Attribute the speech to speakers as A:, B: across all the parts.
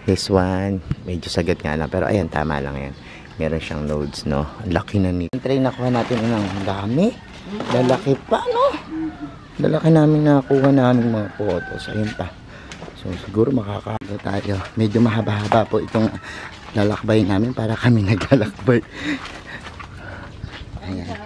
A: This one, medyo sagat nga lang. Pero ayan, tama lang yan. Meron siyang nodes, no? Ang laki na nito. Try nakuha natin ng dami. Lalaki pa, no? Lalaki namin nakuha namin mga photos. Ayun pa. So, siguro makakaano tayo. Medyo mahaba-haba po itong lalakbay namin para kami naglalakbay. Ayan.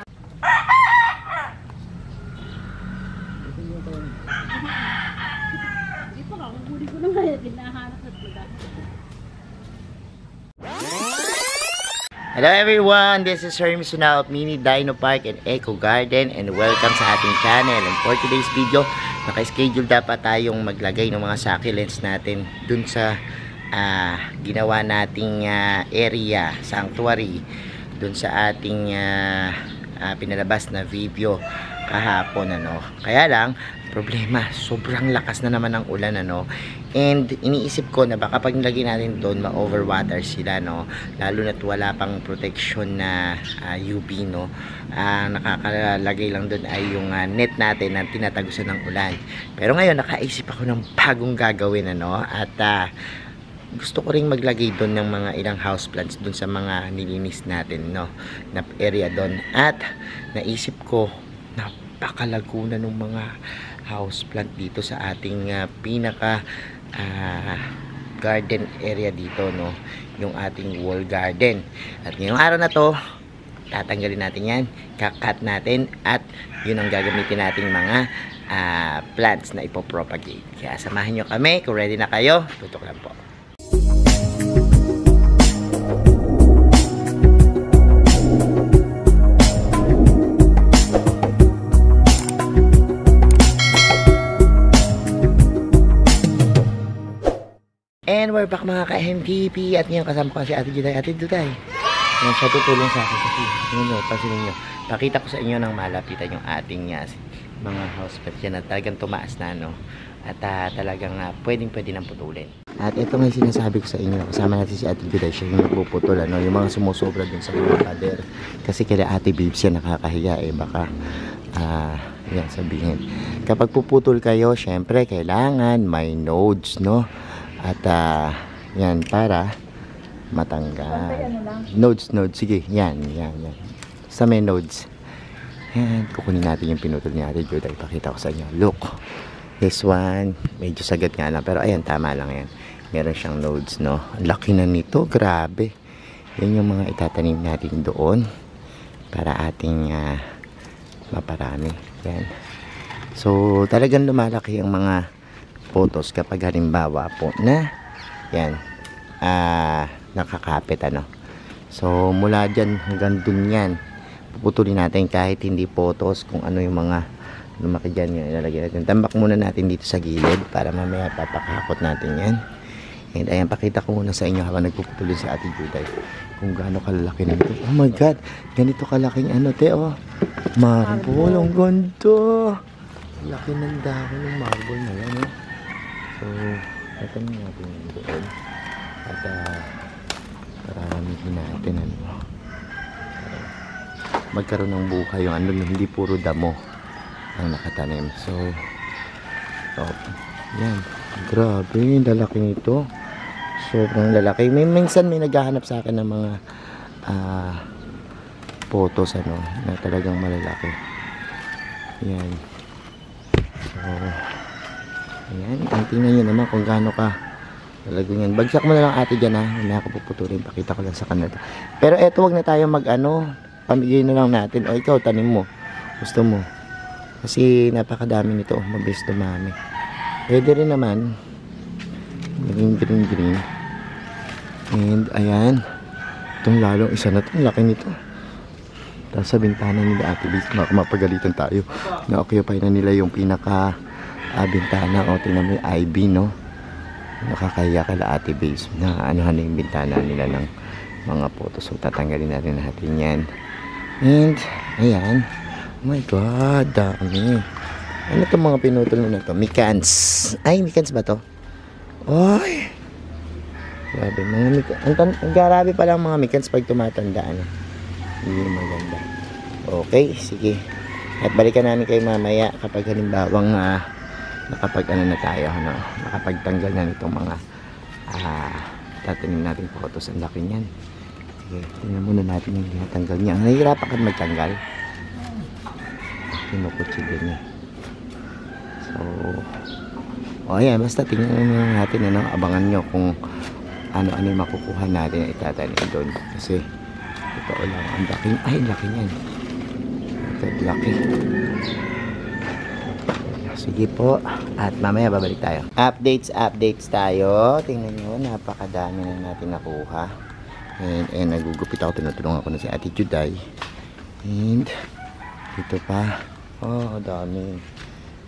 A: Hello everyone, this is Hermes Sunao of Mini Dino Park and Eco Garden and welcome sa ating channel. And for today's video, naka-schedule dapat tayong maglagay ng mga succulents natin dun sa ginawa nating area, sanctuary, dun sa ating pinalabas na video kahapon, ano. Kaya lang, problema, sobrang lakas na naman ng ulan, ano. And iniisip ko na baka pag nilagay natin doon ma-overwater sila, no. Lalo na't wala pang protection na UV, no. Nakakalagay lang doon ay yung net natin na tinatagusan ng ulan. Pero ngayon nakaisip ako ng bagong gagawin, ano. At gusto ko ring maglagay doon ng mga ilang houseplants doon sa mga nilinis natin, no, na area doon. At naisip ko, napakalago na ng mga houseplant dito sa ating pinaka garden area dito, no, yung ating wall garden. At ngayong araw na to, tatanggalin natin yan, kakat natin, at yun ang gagamitin nating mga plants na ipopropagate. Kaya samahan nyo kami, kung ready na kayo, tutok lang po. And we're back mga ka-MTP. At ngayon kasama ko si Ate Juday. Ate Juday, yan siya tutulong sa akin kasi pansinin nyo, pakita ko sa inyo ng malapitan yung ating mga houseplants yan na talagang tumaas na, no. At talagang pwede nang putulin. At ito nga sinasabi ko sa inyo, kasama natin si Ate Juday, siya yung nagpuputol, ano, yung mga sumusobra dun sa mga pader. Kasi kaya Ate Babes yan nakakahiya, baka yan sabihin. Kapag puputol kayo, syempre kailangan may nodes, no. At yan para matanggal. Nodes, sige, yan. Sa may nodes. Yan, kukunin natin yung pinutol ni Ate Juday. Ipakita ko sa inyo. Look, this one, medyo sagat nga lang. Pero ayan, tama lang yan. Meron siyang nodes, no. Ang laki na nito, grabe. Yan yung mga itatanim natin doon para ating maparami. Yan. So, talagang lumalaki ang mga photos kapag halimbawa po na yan nakakapit, ano. So mula dyan hanggang dun yan puputulin natin kahit hindi photos, kung ano yung mga lumaki dyan yung ilalagay natin. Tambak muna natin dito sa gilid para mamaya papakakot natin yan. And ayan, pakita ko muna sa inyo habang nagpuputulin sa Ate Juday kung gaano kalaki na ito. Oh my god, ganito kalaking ano, te, oh, marble. Ang ganda, laki ng dahon ng marble na yan, oh. So, ito natin yung doon. At paramihin natin, ano, magkaroon ng buhay yung ano, hindi puro damo ang nakatanim. So, yan, grabe, lalaki nito, sobrang lalaki. Minsan may naghahanap sa akin ng mga photos, ano, na talagang malalaki. Yan. So, ayan, tingnan nyo naman kung gaano ka talagang yan. Bagsak mo na lang ate dyan, ha. May ako puputulin, pakita ko lang sa kanila. Pero eto, wag na tayo pamigay na lang natin. O ikaw, tanim mo, gusto mo, kasi napakadami nito, mabilis dumami. Pwede rin naman maging green. And ayan, itong lalong isa na ito, laki nito. Tapos sa bintana nila Ate Babes, mapagalitan tayo na occupy na nila yung pinaka bintana. O tingnan mo yung IB, no, nakakahiya kala Ate Babes na anuhan na yung bintana nila ng mga photos. So tatanggalin natin yan. And ayan, oh my god, dami. Ano itong mga pinutol na to? Micans. Ay, micans ba to? Oy, grabe mga micans. Ang grabe pala mga micans pag tumatanda, ano. Hindi maganda. Okay, sige. At balikan namin kayo mamaya kapag halimbawang nakapag ano na tayo, ano, nakapagtanggal na nitong mga tatanim natin photos. Ang laki niyan. Sige, tingnan muna natin yung tinatanggal niya. Nahihirapan ka magtanggal. Kinukutsilyo niya. So, ayan, basta tingnan natin, ano, abangan nyo kung ano-ano yung makukuha natin na itatanim doon. Kasi, totoo lang, ang laki, ay, laki niyan. Ito, laki. Sige po, at mamaya babalik tayo. Updates tayo. Tingnan nyo, napakadami na natin nakuha. And nagugupit ako, tinutulungan ko na si Ate Juday. And, dito pa. Oh, dami.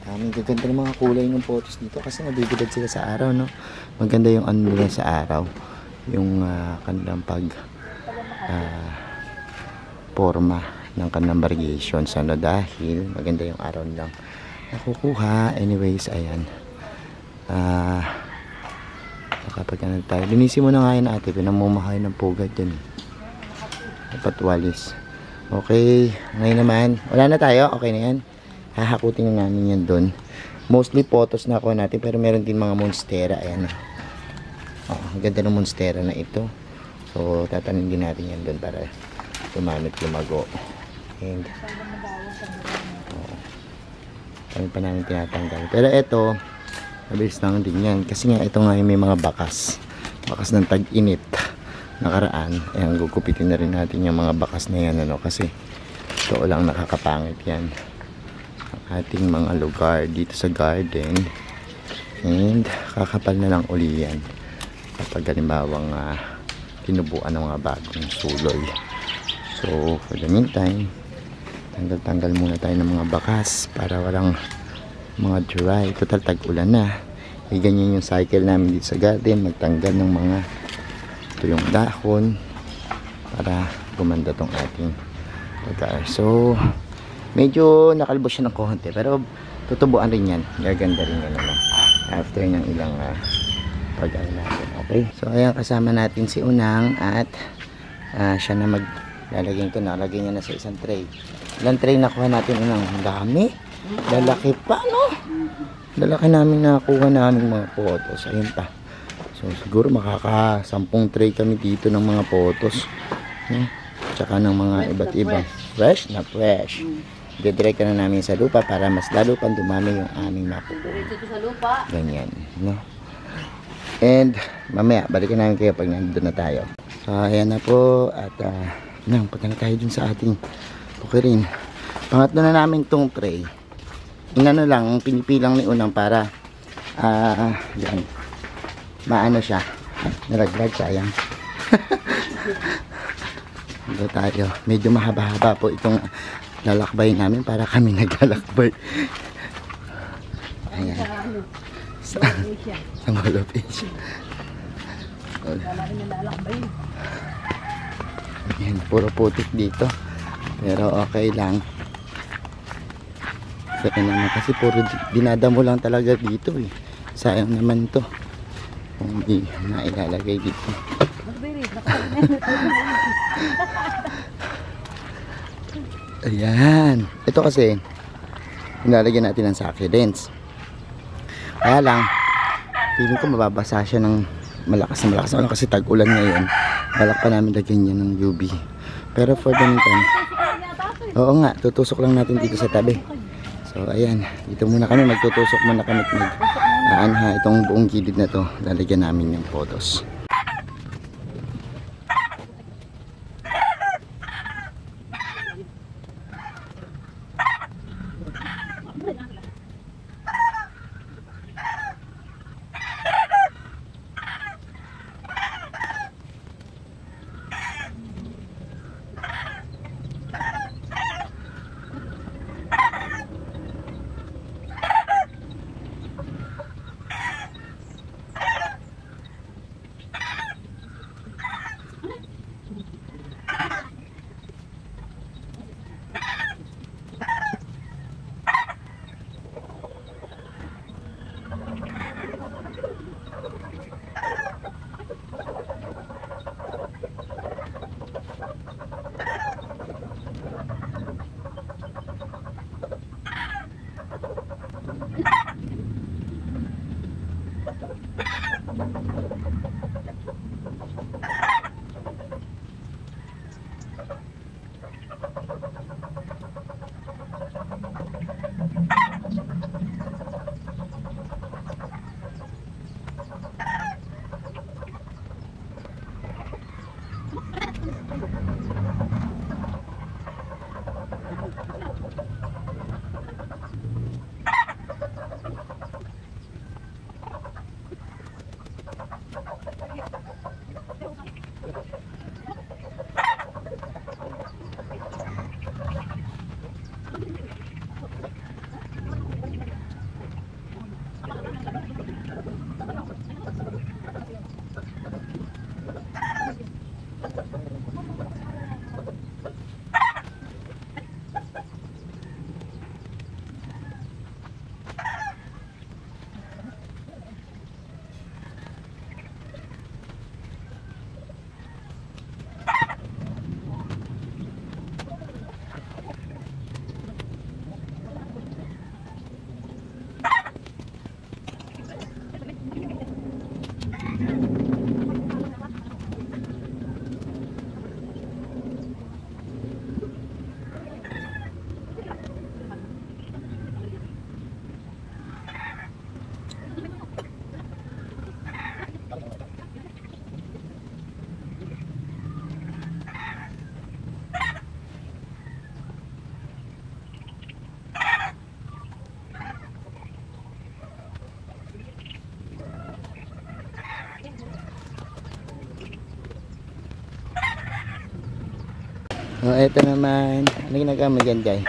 A: Daming gaganda ng mga kulay ng photos dito kasi nabibigad sila sa araw, no? Maganda yung ano nila sa araw. Yung kanilang forma ng kanilang variations, ano, dahil maganda yung araw nilang nakukuha. Anyways, ayan. Kapag ano tayo, linisin mo na nga yun, ate. Pinamumuhay ng pugad yan. Dapat walis. Okay, ngayon naman, wala na tayo. Okay na yan. Hahakutin na namin yan doon. Mostly photos na ako natin, pero meron din mga monstera. Ayan. Ang ganda ng monstera na ito. So, tatanim din natin yan doon para tumamit lumago. And, kami pa namin tinatanggal. Pero ito, mabilis lang din yan. Kasi nga, ito nga yung may mga bakas. Bakas ng tag-init. Nakaraan. Ayan, gugupitin na rin natin yung mga bakas na yan. Ano, kasi, ito lang nakakapangit yan. Ang ating mga lugar dito sa garden. And, kakapal na lang uli yan. Kapag halimbawang tinubuan ng mga bagong suloy. So, for the meantime, tanggal muna tayo ng mga bakas para walang mga dry. Total tag-ulan na. Ganyan yung cycle namin dito sa garden. Magtanggal ng mga tuyong dahon para gumanda tong ating lugar. So, medyo nakalbo siya ng konti, pero tutubuan rin yan. Gaganda rin yan naman after ng ilang pag-ano natin. Okay? So, ayan, kasama natin si Unang at siya na maglalagyan ito. Nalagyan niya na sa isang tray. Ilang tray nakuha natin, Unang? Ang dami. Lalaki pa, no? Lalaki namin nakuha namin mga photos. Ayun pa. So, siguro makaka 10 tray kami dito ng mga photos. Tsaka ng mga iba't ibang. Fresh na fresh. Didirect na namin sa lupa para mas lalo pang dumami yung aming makukuha. Ganyan, no? And, mamaya, balikan namin kayo pag nandun na tayo. So, ayan na po. At, punta na tayo dun sa ating pukirin. Pangatlo na namin tong tray. Inano lang, pinipilang ni Unang para, yan, maano siya. Nalaglag, sayang. Ito tayo. Medyo mahaba-haba po itong lalakbay namin para kami naglalakbay. Ayan. Sa Mall of Asia. Ayan, puro putik dito. Pero okay lang. Kasi puro dinadamo lang talaga dito eh. Sayang naman to kung di nailalagay dito. Ayan. Ito kasi nilalagyan natin ng succulents. Kaya lang feeling ko mababasa siya ng malakas na malakas. Kasi tag-ulan ngayon. Balak pa namin lagyan niya ng UV. Pero for the meantime, oo nga, tutusok lang natin dito sa tabi. So ayan, dito muna kami, magtutusok muna kami at itong buong gilid na to, lalagyan namin yung photos. Oh, eto naman. Ano ginagawa mo dyan, Jai?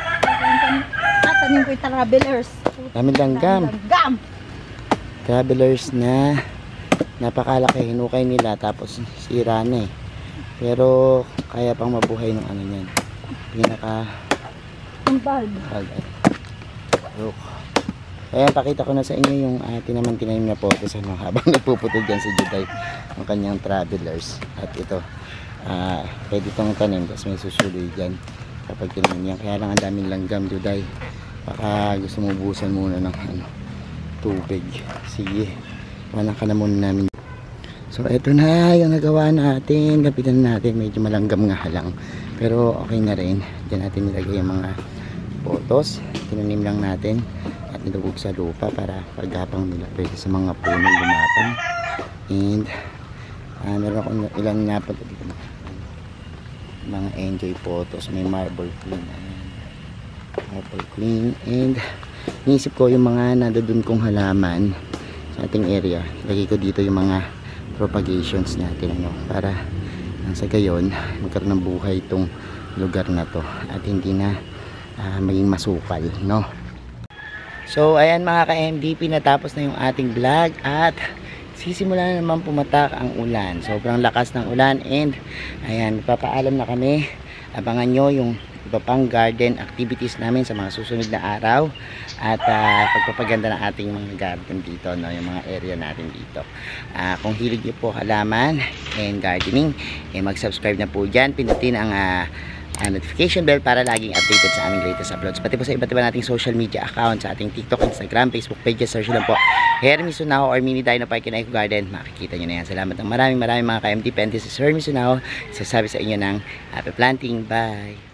B: Tanim ko yung travelers.
A: Daming langgam.
B: Langgam!
A: Travelers na napakalaki. Hinukay nila tapos sira na eh. Pero kaya pang mabuhay ng ano yan. Pinaka
B: Ang bag.
A: look. Ayan, pakita ko na sa inyo yung tinanim na photos habang nagpuputol dyan si Juday ang kanyang travelers. At ito, pwede itong tanim kasi may susuloy dyan kapag tinanim yan. Kaya lang ang daming langgam, Juday. Baka gusto mo buhusan muna ng tubig. Sige, wala ka na muna namin. So eto na yung nagawa natin. Lapitan natin, medyo malanggam nga lang, pero okay na rin. Diyan natin nilagay yung mga photos. Tinanim lang natin at nilubog sa lupa para paggapang nila pwede sa mga puno lumapang. And meron akong ilang napunta dito, mga enjoy photos. May marble queen, marble queen. And inisip ko yung mga nandoon kong halaman sa ating area, lagay ko dito yung mga propagations natin, para sa gayon magkaroon ng buhay itong lugar na to at hindi na maging masukal, no? So ayan mga ka-MDP, natapos na yung ating vlog at sisimula na naman pumatak ang ulan. Sobrang lakas ng ulan and ayan, papaalam na kami. Abangan nyo yung iba pang garden activities namin sa mga susunod na araw at pagpapaganda ng ating mga garden dito, no? Yung mga area natin dito. Kung hilig nyo po halaman and gardening, mag-subscribe na po dyan. Pinutin ang notification bell para laging updated sa aming latest uploads. Pati po sa iba't iba nating social media accounts, sa ating TikTok, Instagram, Facebook pages. Search lang po Hermes Sunao or Mini Dino Park in Eco Garden. Makikita nyo na yan. Salamat ng maraming mga ka-MDP. And this is Hermes Sunao. Sasabi sa inyo ng happy planting. Bye!